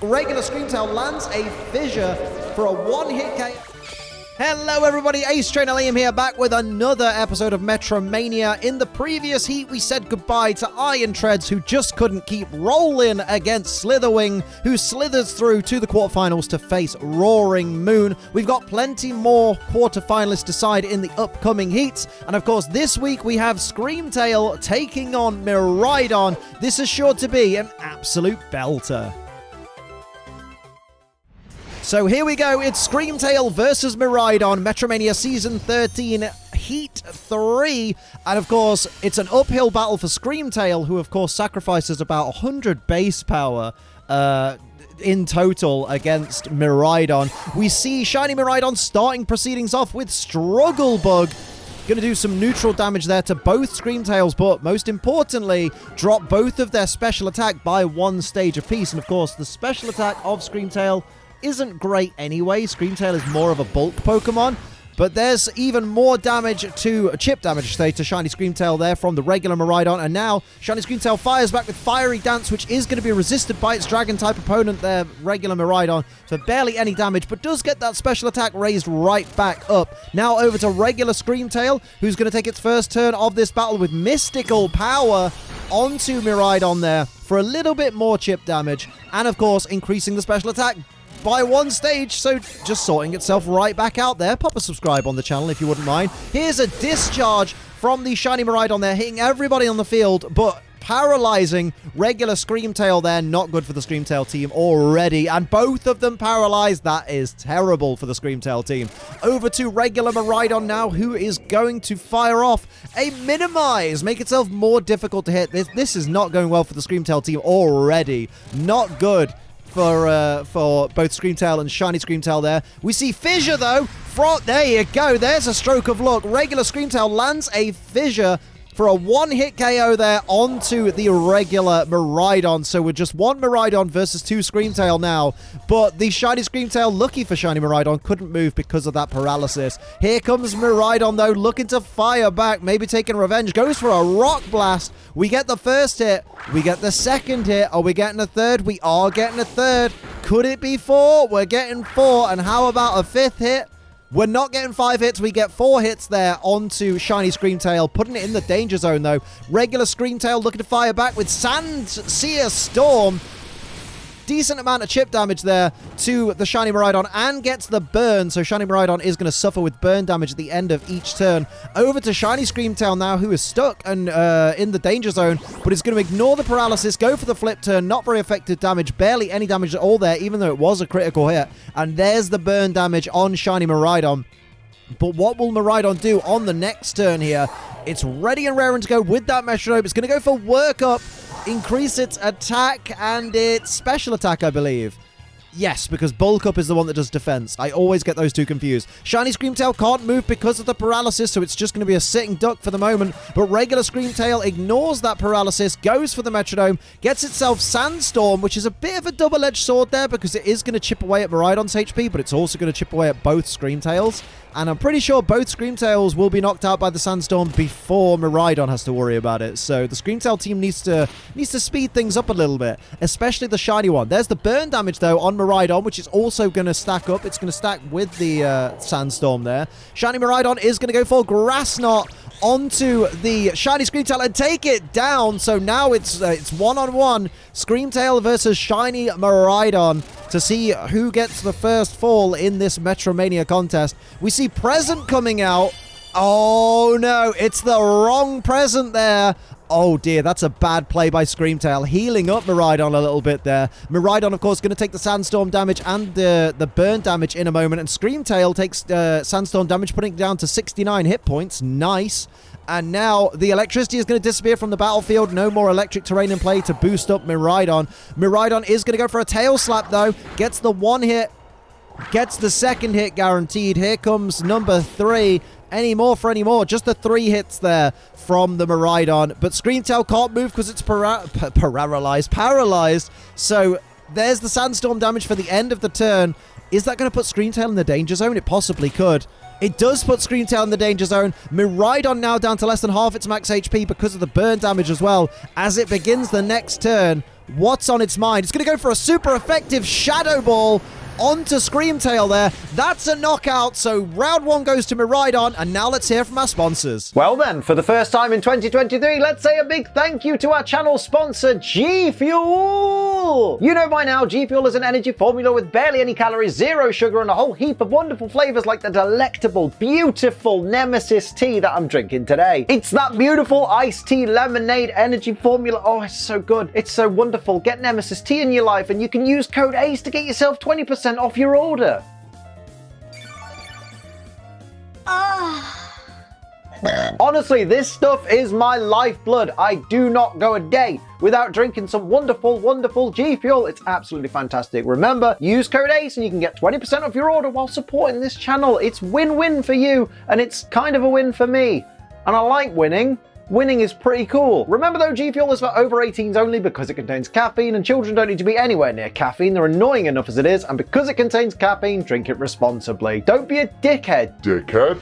Regular Screamtail lands a fissure for a one-hit KO. Hello everybody, Ace Trainer Liam here, back with another episode of MetroMania. In the previous heat, we said goodbye to Iron Treads, who just couldn't keep rolling against Slither Wing, who slithers through to the quarterfinals to face Roaring Moon. We've got plenty more quarterfinalists to decide in the upcoming heats, and of course this week we have Screamtail taking on Miraidon. This is sure to be an absolute belter. So here we go, it's Screamtail versus Miraidon, MetroMania Season 13, Heat 3, and of course, it's an uphill battle for Screamtail, who of course sacrifices about 100 base power in total against Miraidon. We see Shiny Miraidon starting proceedings off with Struggle Bug. Going to do some neutral damage there to both Screamtails, but most importantly, drop both of their special attack by one stage apiece, and of course, the special attack of Screamtail isn't great anyway. Screamtail is more of a bulk Pokemon, but there's even more damage to chip damage, say, to Shiny Screamtail there from the regular Miraidon, and now Shiny Screamtail fires back with Fiery Dance, which is going to be resisted by its Dragon-type opponent there, regular Miraidon, for barely any damage, but does get that special attack raised right back up. Now over to regular Screamtail, who's going to take its first turn of this battle with Mystical Power onto Miraidon there for a little bit more chip damage, and of course increasing the special attack by one stage, so just sorting itself right back out there. Pop a subscribe on the channel if you wouldn't mind. Here's a discharge from the Shiny Miraidon there, hitting everybody on the field, but paralyzing regular Screamtail there. Not good for the Screamtail team already, and both of them paralyzed. That is terrible for the Screamtail team. Over to regular Miraidon now, who is going to fire off a Minimize, make itself more difficult to hit. This is not going well for the Screamtail team already. Not good for both Screamtail and Shiny Screamtail there. We see Fissure though. There you go. There's a stroke of luck. Regular Screamtail lands a Fissure for a one-hit KO there onto the regular Miraidon. So we're just one Miraidon versus two Screamtail now. But the Shiny Screamtail, lucky for Shiny Miraidon, couldn't move because of that paralysis. Here comes Miraidon though, looking to fire back, maybe taking revenge. Goes for a Rock Blast. We get the first hit. We get the second hit. Are we getting a third? We are getting a third. Could it be 4? We're getting 4. And how about a 5th hit? We're not getting 5 hits. We get 4 hits there onto Shiny Screamtail, putting it in the danger zone, though. Regular Screamtail looking to fire back with Sandsear Storm. Decent amount of chip damage there to the Shiny Miraidon, and gets the burn, so Shiny Miraidon is going to suffer with burn damage at the end of each turn. Over to Shiny Screamtail now, who is stuck and in the danger zone, but is going to ignore the paralysis, go for the flip turn. Not very effective damage, barely any damage at all there, even though it was a critical hit. And there's the burn damage on Shiny Miraidon. But what will Miraidon do on the next turn here? It's ready and raring to go with that Metronome. It's going to go for Work Up, increase its attack and its special attack, I believe. Yes, because Bulk Up is the one that does defense. I always get those two confused. Shiny Screamtail can't move because of the paralysis, so it's just going to be a sitting duck for the moment. But regular Screamtail ignores that paralysis, goes for the Metronome, gets itself Sandstorm, which is a bit of a double-edged sword there because it is going to chip away at Miraidon's HP, but it's also going to chip away at both Screamtails. And I'm pretty sure both Screamtails will be knocked out by the Sandstorm before Miraidon has to worry about it. So the Screamtail team needs to speed things up a little bit, especially the shiny one. There's the burn damage, though, on Miraidon, which is also going to stack up. It's going to stack with the Sandstorm there. Shiny Miraidon is going to go for Grass Knot onto the Shiny Screamtail and take it down. So now it's one-on-one Screamtail versus Shiny Miraidon to see who gets the first fall in this Metromania contest. We see Present coming out. Oh no, it's the wrong Present there. Oh dear, that's a bad play by Screamtail, healing up Miraidon a little bit there. Miraidon, of course, going to take the Sandstorm damage and the burn damage in a moment, and Screamtail takes Sandstorm damage, putting it down to 69 hit points. Nice. And now the electricity is going to disappear from the battlefield. No more electric terrain in play to boost up Miraidon. Miraidon is going to go for a Tail Slap, though. Gets the 1 hit. Gets the 2nd hit guaranteed. Here comes number 3. Any more for any more. Just the 3 hits there from the Miraidon. But Screamtail can't move because it's paralyzed. So there's the Sandstorm damage for the end of the turn. Is that going to put Screamtail in the danger zone? It possibly could. It does put Screamtail in the danger zone. Miraidon now down to less than half its max HP because of the burn damage as well. As it begins the next turn, what's on its mind. It's going to go for a super effective Shadow Ball onto Screamtail there. That's a knockout, so round 1 goes to Miraidon, and now let's hear from our sponsors. Well then, for the first time in 2023, let's say a big thank you to our channel sponsor, G Fuel! You know by now, G Fuel is an energy formula with barely any calories, 0 sugar, and a whole heap of wonderful flavors like the delectable, beautiful Nemesis tea that I'm drinking today. It's that beautiful iced tea lemonade energy formula. Oh, it's so good. It's so wonderful. Get Nemesis tea in your life, and you can use code ACE to get yourself 20% off your order. Honestly, this stuff is my lifeblood. I do not go a day without drinking some wonderful, wonderful G Fuel. It's absolutely fantastic. Remember, use code ACE and you can get 20% off your order while supporting this channel. It's win-win for you, and it's kind of a win for me. And I like winning. Winning is pretty cool. Remember though, G Fuel is for over 18s only because it contains caffeine, and children don't need to be anywhere near caffeine. They're annoying enough as it is, and because it contains caffeine, drink it responsibly. Don't be a dickhead. Dickhead.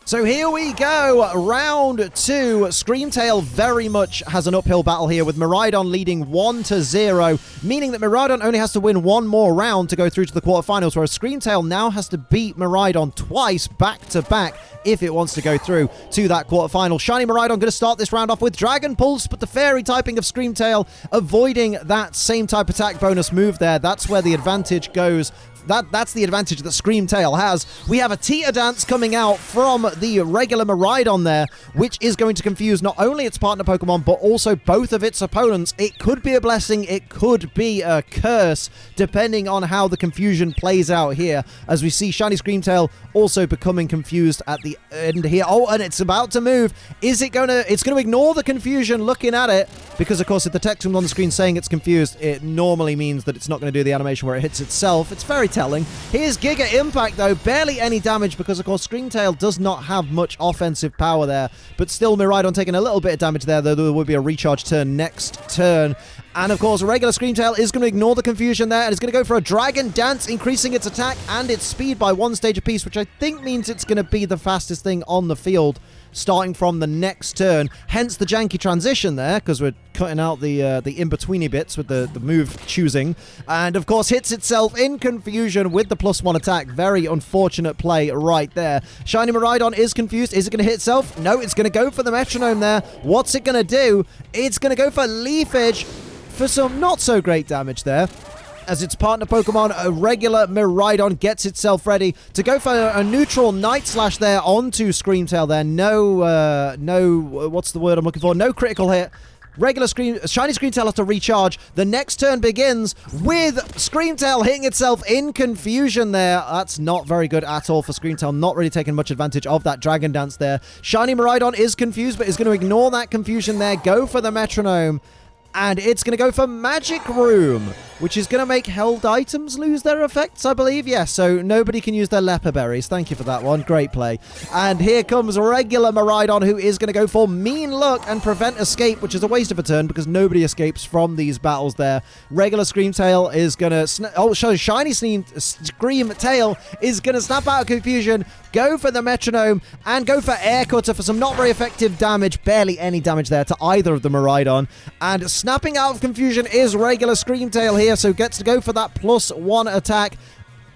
So here we go, round 2. Screamtail very much has an uphill battle here, with Miraidon leading 1-0, meaning that Miraidon only has to win 1 more round to go through to the quarterfinals, whereas Screamtail now has to beat Miraidon twice back-to-back if it wants to go through to that quarterfinal. Shiny Miraidon going to start this round off with Dragon Pulse, but the fairy typing of Screamtail avoiding that same type attack bonus move there. That's where the advantage goes. That's the advantage that Screamtail has. We have a Teeter Dance coming out from the regular Miraidon there, which is going to confuse not only its partner Pokemon, but also both of its opponents. It could be a blessing, it could be a curse, depending on how the confusion plays out here, as we see Shiny Screamtail also becoming confused at the end here. Oh, and it's about to move. Is it gonna... It's going to ignore the confusion looking at it, because of course if the text comes on the screen saying it's confused, it normally means that it's not going to do the animation where it hits itself. It's very telling. Here's Giga Impact though, barely any damage because of course Screamtail does not have much offensive power there, but still Miraidon taking a little bit of damage there, though there would be a recharge turn next turn. And of course regular Screamtail is going to ignore the confusion there and is going to go for a Dragon Dance, increasing its attack and its speed by 1 stage apiece, which I think means it's going to be the fastest thing on the field starting from the next turn. Hence the janky transition there, because we're cutting out the in-betweeny bits with the move choosing. And of course hits itself in confusion with the +1 attack. Very unfortunate play right there. Shiny Miraidon is confused. Is it going to hit itself? No, it's going to go for the metronome there. What's it going to do? It's going to go for Leafage for some not so great damage there, as its partner Pokemon, a regular Miraidon, gets itself ready to go for a neutral Night Slash there onto Screamtail there. No, what's the word I'm looking for? No critical hit. Regular Shiny Screamtail has to recharge. The next turn begins with Screamtail hitting itself in confusion there. That's not very good at all for Screamtail. Not really taking much advantage of that Dragon Dance there. Shiny Miraidon is confused, but is going to ignore that confusion there. Go for the metronome. And it's going to go for Magic Room, which is going to make held items lose their effects, I believe. Yes, so nobody can use their Leppa Berries. Thank you for that one. Great play. And here comes regular Miraidon, who is going to go for Mean Look and Prevent Escape, which is a waste of a turn because nobody escapes from these battles there. Regular Screamtail is going to... Shiny Screamtail is going to snap out of confusion, go for the metronome, and go for Air Cutter for some not very effective damage. Barely any damage there to either of the Miraidon. And snapping out of confusion is regular Screamtail here, so gets to go for that +1 attack.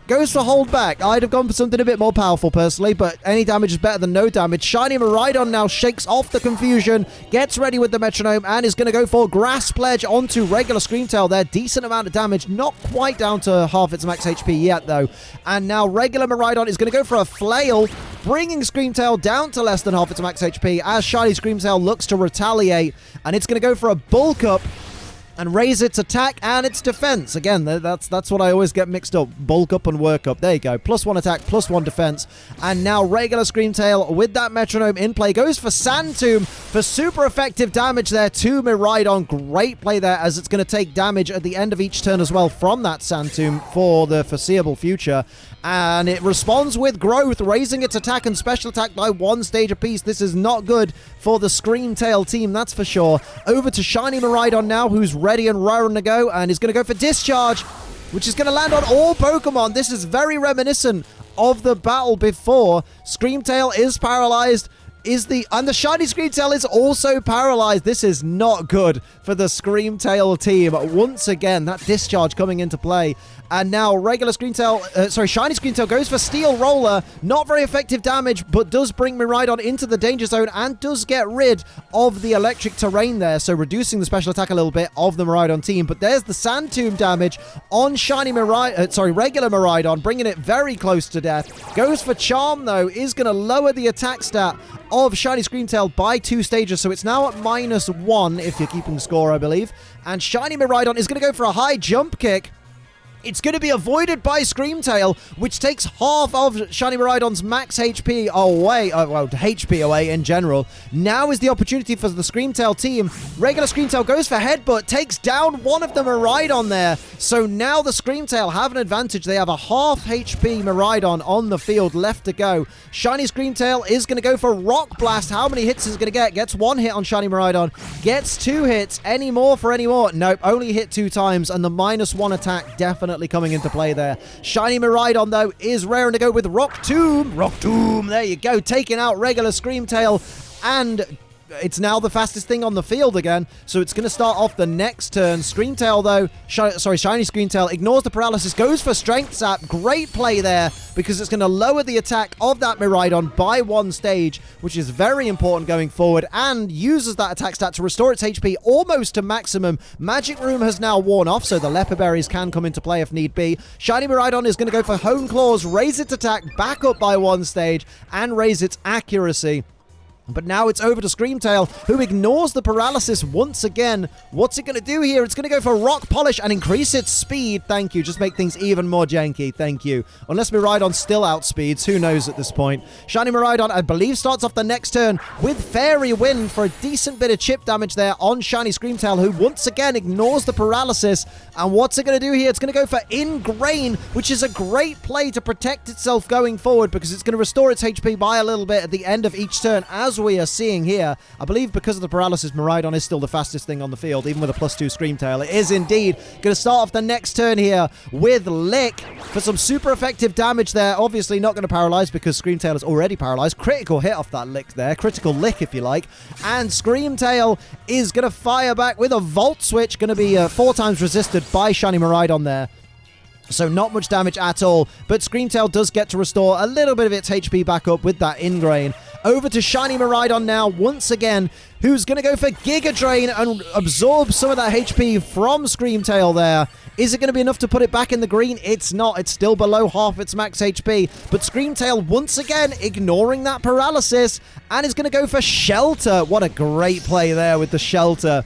Goes for Hold Back. I'd have gone for something a bit more powerful personally, but any damage is better than no damage. Shiny Miraidon now shakes off the confusion, gets ready with the metronome, and is going to go for Grass Pledge onto regular Screamtail there. Decent amount of damage, not quite down to half its max HP yet though. And now regular Miraidon is going to go for a Flail, bringing Screamtail down to less than half its max HP as Shiny Screamtail looks to retaliate, and it's going to go for a Bulk Up and raise its attack and its defense. Again, that's what I always get mixed up. Bulk up and work up. There you go. +1 attack, +1 defense. And now regular Screamtail with that metronome in play goes for Sand Tomb for super effective damage there to Miraidon. Great play there, as it's going to take damage at the end of each turn as well from that Sand Tomb for the foreseeable future. And it responds with Growth, raising its attack and special attack by 1 stage apiece. This is not good for the Screamtail team, that's for sure. Over to Shiny Miraidon now, who's ready and raring to go, and is going to go for Discharge, which is going to land on all Pokemon. This is very reminiscent of the battle before. Screamtail is paralyzed. And the shiny Screamtail is also paralyzed. This is not good for the Screamtail team. Once again, that discharge coming into play. And now regular Screamtail, shiny Screamtail goes for Steel Roller. Not very effective damage, but does bring Miraidon into the danger zone and does get rid of the electric terrain there. So reducing the special attack a little bit of the Miraidon team. But there's the Sand Tomb damage on regular Miraidon, bringing it very close to death. Goes for Charm though, is going to lower the attack stat of shiny Screamtail by 2 stages. So it's now at -1 if you're keeping score, I believe. And shiny Miraidon is going to go for a high jump kick. It's going to be avoided by Screamtail, which takes half of shiny Miraidon's max HP away, HP away in general. Now is the opportunity for the Screamtail team. Regular Screamtail goes for Headbutt, takes down one of the Miraidon there. So now the Screamtail have an advantage. They have a half HP Miraidon on the field left to go. Shiny Screamtail is going to go for Rock Blast. How many hits is it going to get? Gets 1 hit on shiny Miraidon. Gets 2 hits. Any more for any more? Nope, only hit 2 times, and the -1 attack definitely coming into play there. Shiny Miraidon, though, is raring to go with Rock Tomb. Rock Tomb, there you go, taking out regular Screamtail, and it's now the fastest thing on the field again, so it's going to start off the next turn. Screamtail, though, shiny Screamtail ignores the paralysis, goes for Strength Sap. Great play there, because it's going to lower the attack of that Miraidon by 1 stage, which is very important going forward, and uses that attack stat to restore its HP almost to maximum. Magic Room has now worn off, so the Leppa Berries can come into play if need be. Shiny Miraidon is going to go for Hone Claws, raise its attack back up by 1 stage, and raise its accuracy. But now it's over to Screamtail, who ignores the paralysis once again. What's it going to do here? It's going to go for Rock Polish and increase its speed. Thank you. Just make things even more janky. Thank you. Unless Miraidon still outspeeds. Who knows at this point? Shiny Miraidon, I believe, starts off the next turn with Fairy Wind for a decent bit of chip damage there on shiny Screamtail, who once again ignores the paralysis. And what's it going to do here? It's going to go for Ingrain, which is a great play to protect itself going forward, because it's going to restore its HP by a little bit at the end of each turn, as we are seeing here. I believe because of the paralysis, Miraidon is still the fastest thing on the field, even with a +2 Screamtail. It is indeed going to start off the next turn here with Lick for some super effective damage there. Obviously not going to paralyze because Screamtail is already paralyzed. Critical hit off that Lick there. Critical Lick, if you like. And Screamtail is going to fire back with a Volt Switch. Going to be 4 times resisted by shiny Miraidon there. So not much damage at all, but Screamtail does get to restore a little bit of its HP back up with that Ingrain. Over to shiny Miraidon now, once again, who's going to go for Giga Drain and absorb some of that HP from Screamtail there. Is it going to be enough to put it back in the green? It's not. It's still below half its max HP. But Screamtail, once again, ignoring that paralysis, and is going to go for Shelter. What a great play there with the Shelter.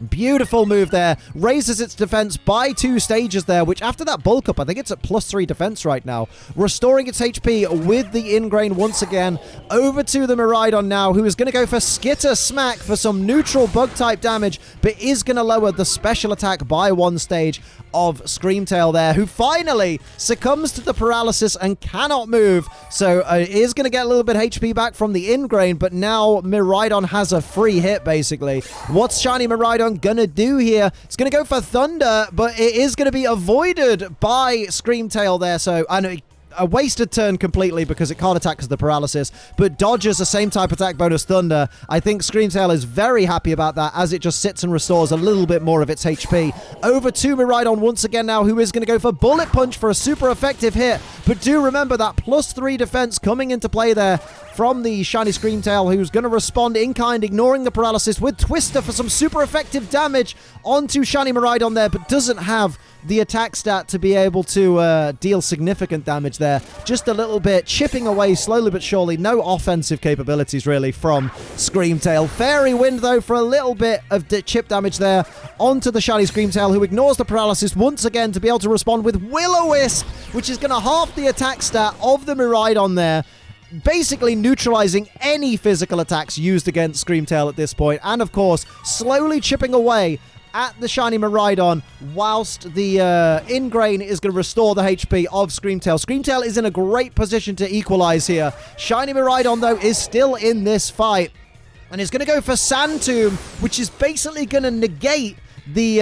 Beautiful move there. Raises its defense by 2 stages there, which after that bulk up, I think it's at +3 defense right now. Restoring its HP with the Ingrain once again. Over to the Miraidon now, who is going to go for Skitter Smack for some neutral bug type damage, but is going to lower the special attack by 1 stage of Screamtail there, who finally succumbs to the paralysis and cannot move. So is going to get a little bit HP back from the Ingrain, but now Miraidon has a free hit, basically. What's shiny Miraidon gonna do here? It's gonna go for Thunder, but it is gonna be avoided by Screamtail there. So I know a wasted turn completely because it can't attack because of the paralysis, but dodges the same type attack bonus Thunder. I think Screamtail is very happy about that, as it just sits and restores a little bit more of its HP. Over to Miraidon once again now, who is going to go for Bullet Punch for a super effective hit, but do remember that +3 defense coming into play there from the shiny Screamtail, who's going to respond in kind, ignoring the paralysis with Twister for some super effective damage onto shiny Miraidon there, but doesn't have the attack stat to be able to deal significant damage there. Just a little bit, chipping away slowly but surely. No offensive capabilities really from Screamtail. Fairy Wind though for a little bit of chip damage there onto the shiny Screamtail, who ignores the paralysis once again to be able to respond with Will-O-Wisp, which is going to half the attack stat of the Miraidon there, basically neutralizing any physical attacks used against Screamtail at this point, and of course slowly chipping away at the shiny Miraidon, whilst the Ingrain is going to restore the HP of Screamtail. Screamtail is in a great position to equalize here. Shiny Miraidon, though, is still in this fight, and is going to go for Sand Tomb, which is basically going to negate the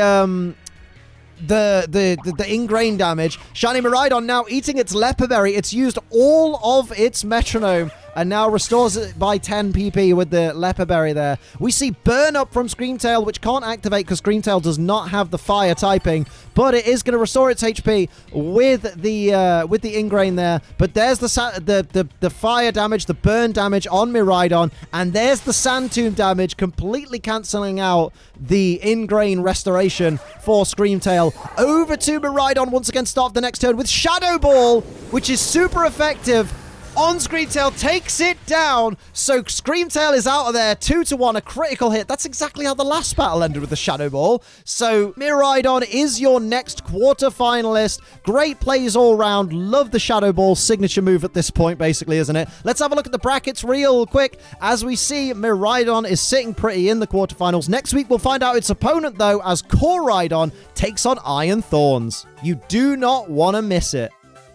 Ingrain damage. Shiny Miraidon now eating its Leppa Berry. It's used all of its Metronome and now restores it by 10 PP with the Leppa Berry there. We see Burn Up from Screamtail, which can't activate because Screamtail does not have the fire typing, but it is going to restore its HP with the Ingrain there. But there's the fire damage, the burn damage on Miraidon, and there's the Sand Tomb damage, completely cancelling out the Ingrain restoration for Screamtail. Over to Miraidon once again, start the next turn with Shadow Ball, which is super effective on Screamtail, takes it down. So Screamtail is out of there, 2-1, a critical hit. That's exactly how the last battle ended with the Shadow Ball. So Miraidon is your next quarter finalist. Great plays all round. Love the Shadow Ball signature move at this point, basically, isn't it? Let's have a look at the brackets real quick. As we see, Miraidon is sitting pretty in the quarterfinals. Next week, we'll find out its opponent, though, as Koraidon takes on Iron Thorns. You do not want to miss it.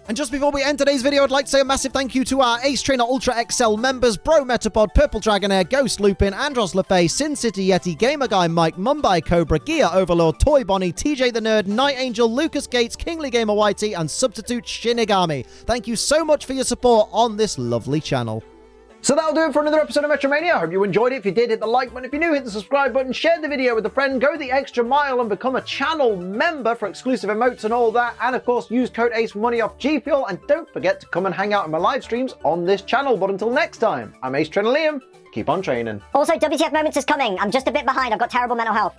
And just before we end today's video, I'd like to say a massive thank you to our Ace Trainer Ultra XL members, Bro Metapod, Purple Dragonair, Ghost Lupin, Andros LaFay, Sin City Yeti, Gamer Guy Mike, Mumbai Cobra, Gia Overlord, Toy Bonnie, TJ the Nerd, Night Angel, Lucas Gates, Kingly Gamer Whitey, and Substitute Shinigami. Thank you so much for your support on this lovely channel. So that'll do it for another episode of MetroMania. I hope you enjoyed it. If you did, hit the like button. If you're new, hit the subscribe button. Share the video with a friend. Go the extra mile and become a channel member for exclusive emotes and all that. And of course, use code ACE for money off G Fuel. And don't forget to come and hang out in my live streams on this channel. But until next time, I'm Ace Trainer Liam. Keep on training. Also, WTF Moments is coming. I'm just a bit behind. I've got terrible mental health.